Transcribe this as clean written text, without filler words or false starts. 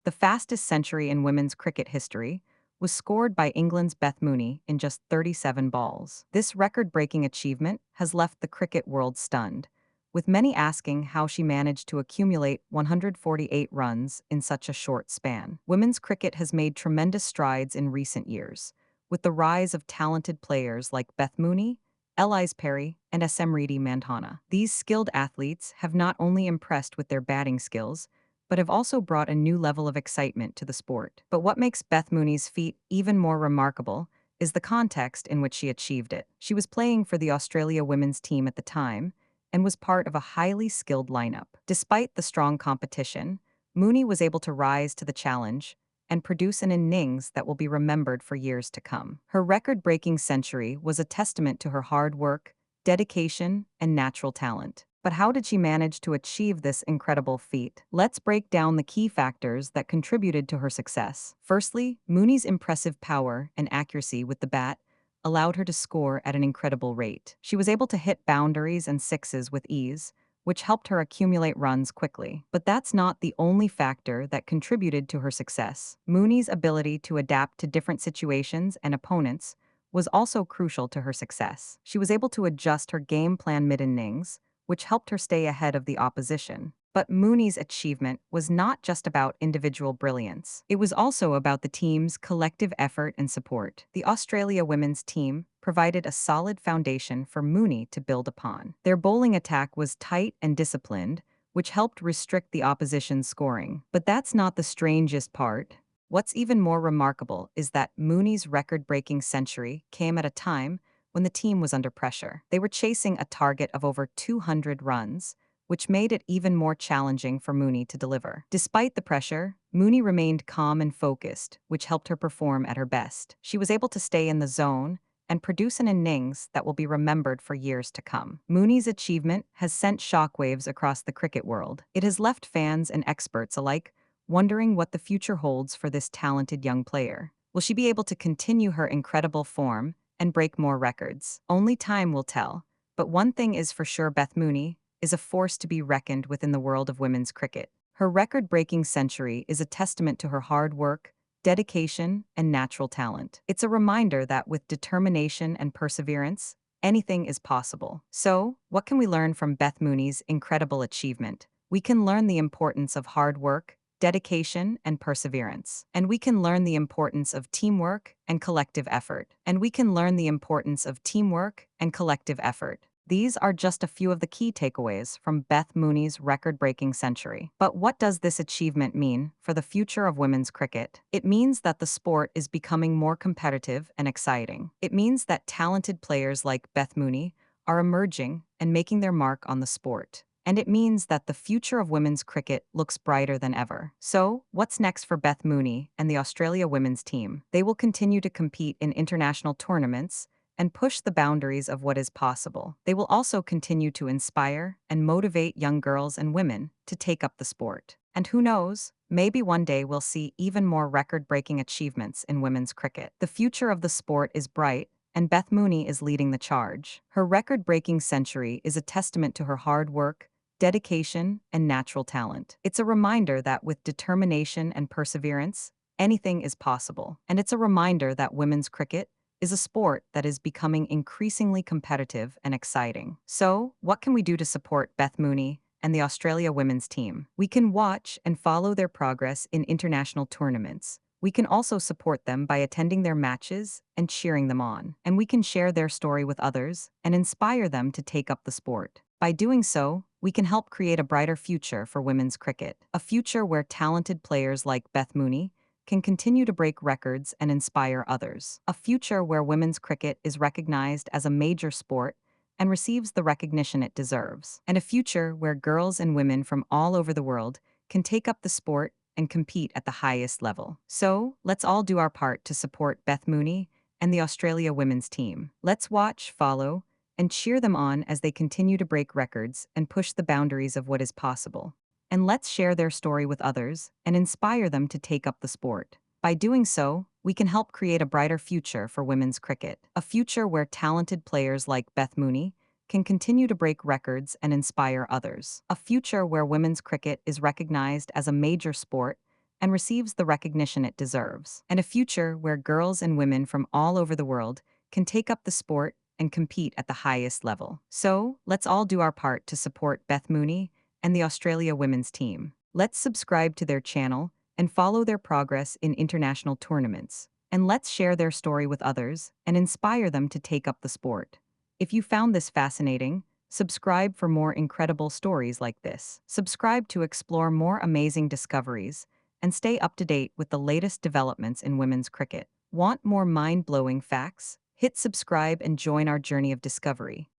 The fastest century in women's cricket history was scored by England's Beth Mooney in just 37 balls. This record-breaking achievement has left the cricket world stunned, with many asking how she managed to accumulate 148 runs in such a short span. Women's cricket has made tremendous strides in recent years, with the rise of talented players like Beth Mooney, Ellyse Perry, and Smriti Mandhana. These skilled athletes have not only impressed with their batting skills, but have also brought a new level of excitement to the sport. But what makes Beth Mooney's feat even more remarkable is the context in which she achieved it. She was playing for the Australia women's team at the time and was part of a highly skilled lineup. Despite the strong competition, Mooney was able to rise to the challenge and produce an innings that will be remembered for years to come. Her record-breaking century was a testament to her hard work, dedication, and natural talent. But how did she manage to achieve this incredible feat? Let's break down the key factors that contributed to her success. Firstly, Mooney's impressive power and accuracy with the bat allowed her to score at an incredible rate. She was able to hit boundaries and sixes with ease, which helped her accumulate runs quickly. But that's not the only factor that contributed to her success. Mooney's ability to adapt to different situations and opponents was also crucial to her success. She was able to adjust her game plan mid-innings, which helped her stay ahead of the opposition. But Mooney's achievement was not just about individual brilliance. It was also about the team's collective effort and support. The Australia women's team provided a solid foundation for Mooney to build upon. Their bowling attack was tight and disciplined, which helped restrict the opposition's scoring. But that's not the strangest part. What's even more remarkable is that Mooney's record-breaking century came at a time when the team was under pressure. They were chasing a target of over 200 runs, which made it even more challenging for Mooney to deliver. Despite the pressure, Mooney remained calm and focused, which helped her perform at her best. She was able to stay in the zone and produce an innings that will be remembered for years to come. Mooney's achievement has sent shockwaves across the cricket world. It has left fans and experts alike wondering what the future holds for this talented young player. Will she be able to continue her incredible form and break more records? Only time will tell. But one thing is for sure: Beth Mooney is a force to be reckoned with in the world of women's cricket. Her record-breaking century is a testament to her hard work, dedication, and natural talent. It's a reminder that with determination and perseverance, anything is possible. So, what can we learn from Beth Mooney's incredible achievement? We can learn the importance of hard work, dedication, and perseverance. And we can learn the importance of teamwork and collective effort. These are just a few of the key takeaways from Beth Mooney's record-breaking century. But what does this achievement mean for the future of women's cricket? It means that the sport is becoming more competitive and exciting. It means that talented players like Beth Mooney are emerging and making their mark on the sport. And it means that the future of women's cricket looks brighter than ever. So, what's next for Beth Mooney and the Australia women's team? They will continue to compete in international tournaments and push the boundaries of what is possible. They will also continue to inspire and motivate young girls and women to take up the sport. And who knows, maybe one day we'll see even more record-breaking achievements in women's cricket. The future of the sport is bright, and Beth Mooney is leading the charge. Her record-breaking century is a testament to her hard work, dedication, and natural talent. It's a reminder that with determination and perseverance, anything is possible. And it's a reminder that women's cricket is a sport that is becoming increasingly competitive and exciting. So, what can we do to support Beth Mooney and the Australia women's team? We can watch and follow their progress in international tournaments. We can also support them by attending their matches and cheering them on. And we can share their story with others and inspire them to take up the sport. By doing so, we can help create a brighter future for women's cricket, a future where talented players like Beth Mooney can continue to break records and inspire others, a future where women's cricket is recognized as a major sport and receives the recognition it deserves, and a future where girls and women from all over the world can take up the sport and compete at the highest level. So, let's all do our part to support Beth Mooney and the Australia women's team. Let's watch, follow, and cheer them on as they continue to break records and push the boundaries of what is possible. And let's share their story with others and inspire them to take up the sport. By doing so, we can help create a brighter future for women's cricket, a future where talented players like Beth Mooney can continue to break records and inspire others, a future where women's cricket is recognized as a major sport and receives the recognition it deserves. And a future where girls and women from all over the world can take up the sport and compete at the highest level. So, let's all do our part to support Beth Mooney and the Australia women's team. Let's subscribe to their channel and follow their progress in international tournaments. And let's share their story with others and inspire them to take up the sport. If you found this fascinating, subscribe for more incredible stories like this. Subscribe to explore more amazing discoveries and stay up to date with the latest developments in women's cricket. Want more mind-blowing facts? Hit subscribe and join our journey of discovery.